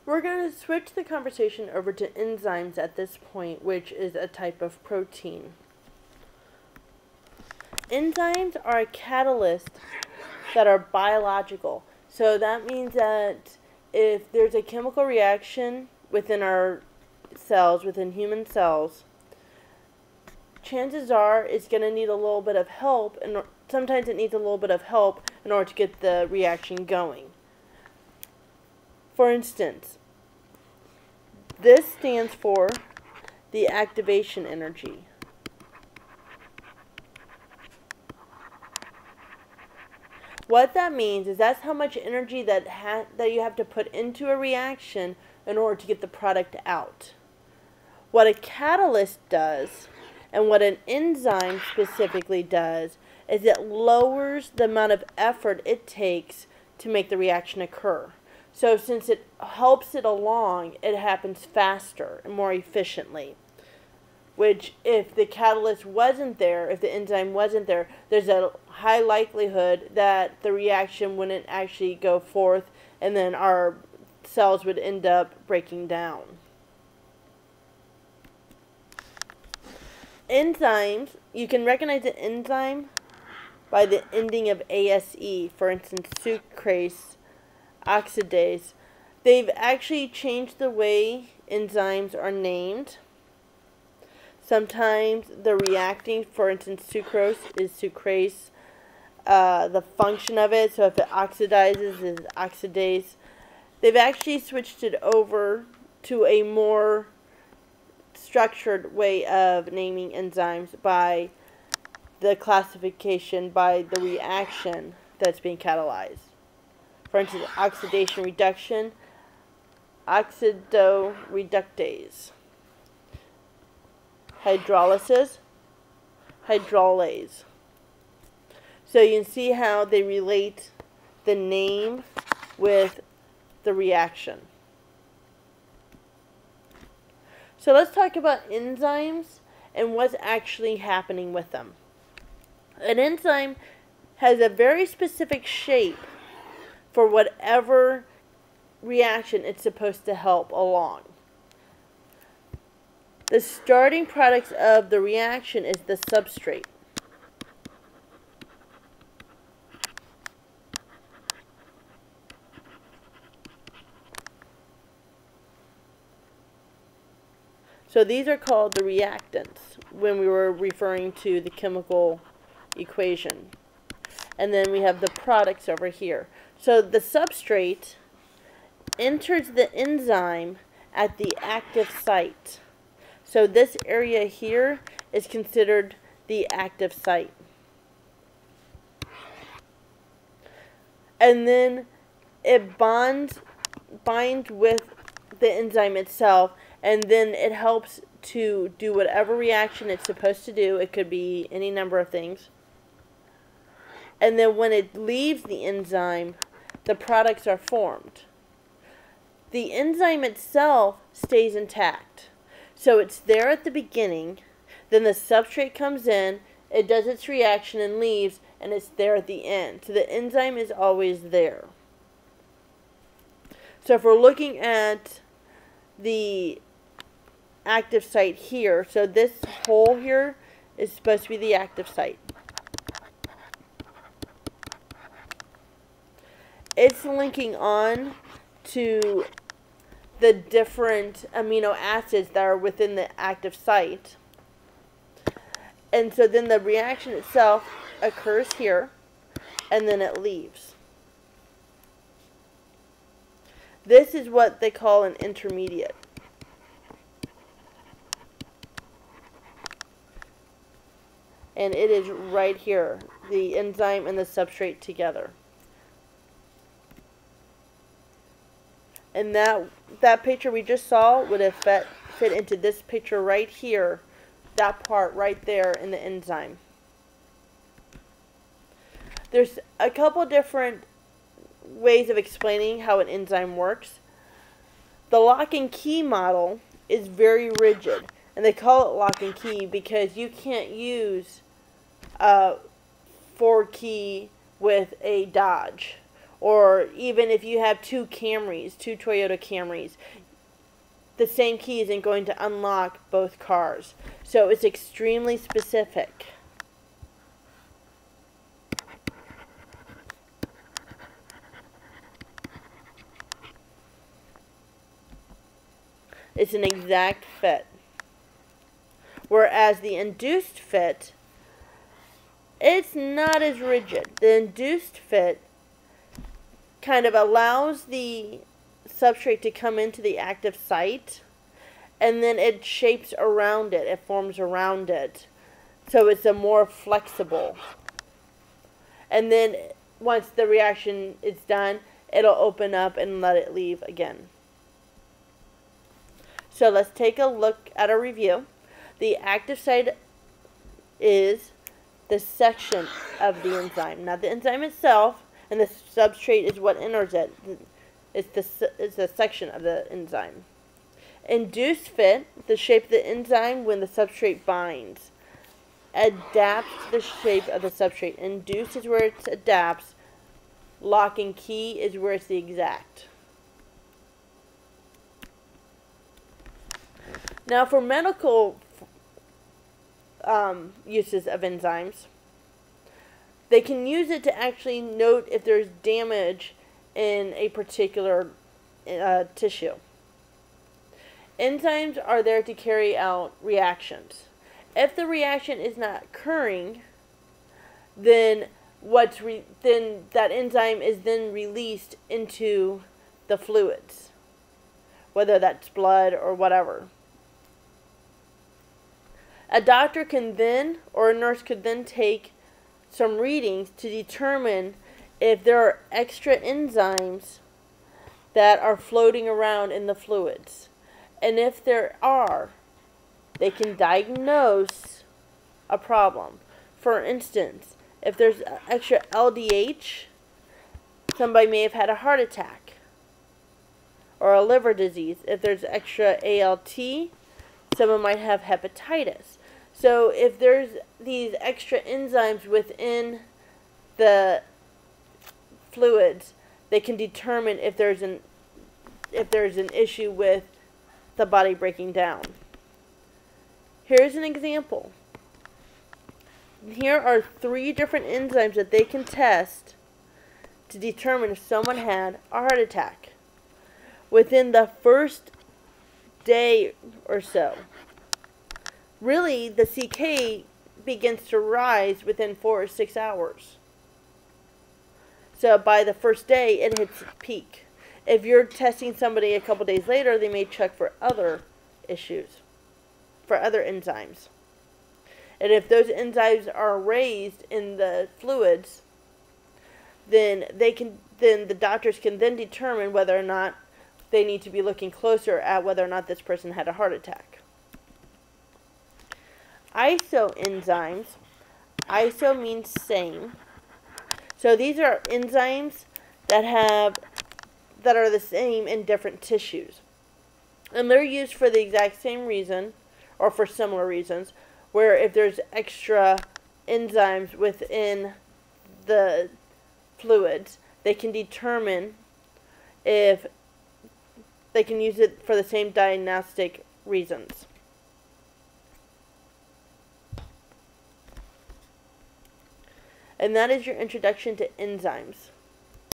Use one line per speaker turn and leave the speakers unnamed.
We're going to switch the conversation over to enzymes at this point, which is a type of protein. Enzymes are a catalyst that are biological. So that means that if there's a chemical reaction within our cells, within human cells, chances are it's going to need a little bit of help, and sometimes it needs a little bit of help in order to get the reaction going. For instance, this stands for the activation energy. What that means is that's how much energy that you have to put into a reaction in order to get the product out. What a catalyst does, and what an enzyme specifically does, is it lowers the amount of effort it takes to make the reaction occur. So since it helps it along, it happens faster and more efficiently. Which, if the catalyst wasn't there, if the enzyme wasn't there, there's a high likelihood that the reaction wouldn't actually go forth, and then our cells would end up breaking down. Enzymes, you can recognize an enzyme by the ending of ASE, for instance, sucrase, oxidase. They've actually changed the way enzymes are named. Sometimes the reacting, for instance, sucrose is sucrase. The function of it, so if it oxidizes, is oxidase. They've actually switched it over to a more structured way of naming enzymes by the classification by the reaction that's being catalyzed. For instance, oxidation reduction, oxidoreductase. Hydrolysis, hydrolase. So you can see how they relate the name with the reaction. So let's talk about enzymes and what's actually happening with them. An enzyme has a very specific shape for whatever reaction it's supposed to help along. The starting products of the reaction is the substrate. So these are called the reactants when we were referring to the chemical equation. And then we have the products over here. So the substrate enters the enzyme at the active site. So this area here is considered the active site. And then it binds with the enzyme itself, and then it helps to do whatever reaction it's supposed to do. It could be any number of things. And then when it leaves the enzyme, the products are formed. The enzyme itself stays intact. So it's there at the beginning, then the substrate comes in, it does its reaction and leaves, and it's there at the end. So the enzyme is always there. So if we're looking at the active site here, so this hole here is supposed to be the active site. It's linking on to the different amino acids that are within the active site. And so then the reaction itself occurs here, and then it leaves. This is what they call an intermediate. And it is right here, the enzyme and the substrate together. And that picture we just saw would have fit into this picture right here, that part right there in the enzyme. There's a couple different ways of explaining how an enzyme works. The lock and key model is very rigid, and they call it lock and key because you can't use a forward key with a dodge, Or even if you have two Toyota Camrys, the same key isn't going to unlock both cars. So it's extremely specific. It's an exact fit. Whereas the induced fit, it's not as rigid. The induced fit kind of allows the substrate to come into the active site, and then it shapes around it. It forms around it. So it's a more flexible. And then once the reaction is done, it'll open up and let it leave again. So let's take a look at a review. The active site is the section of the enzyme, not the enzyme itself, and the substrate is what enters it. It's the section of the enzyme. Induced fit, the shape of the enzyme when the substrate binds. Adapts the shape of the substrate. Induced is where it adapts. Lock and key is where it's the exact. Now for medical uses of enzymes, they can use it to actually note if there's damage in a particular tissue. Enzymes are there to carry out reactions. If the reaction is not occurring, then that enzyme is then released into the fluids, whether that's blood or whatever. A doctor can then, or a nurse could then take some readings to determine if there are extra enzymes that are floating around in the fluids. And if there are, they can diagnose a problem. For instance, if there's extra LDH, somebody may have had a heart attack or a liver disease. If there's extra ALT, someone might have hepatitis. So if there's these extra enzymes within the fluids, they can determine if there's an issue with the body breaking down. Here's an example. Here are 3 different enzymes that they can test to determine if someone had a heart attack within the first day or so. Really, the CK begins to rise within 4 or 6 hours. So by the first day, it hits its peak. If you're testing somebody a couple days later, they may check for other issues, for other enzymes. And if those enzymes are raised in the fluids, then the doctors can then determine whether or not they need to be looking closer at whether or not this person had a heart attack. Iso enzymes. Iso means same. So these are enzymes that are the same in different tissues. And they're used for the exact same reason, or for similar reasons, where if there's extra enzymes within the fluids, they can determine if they can use it for the same diagnostic reasons. And that is your introduction to enzymes.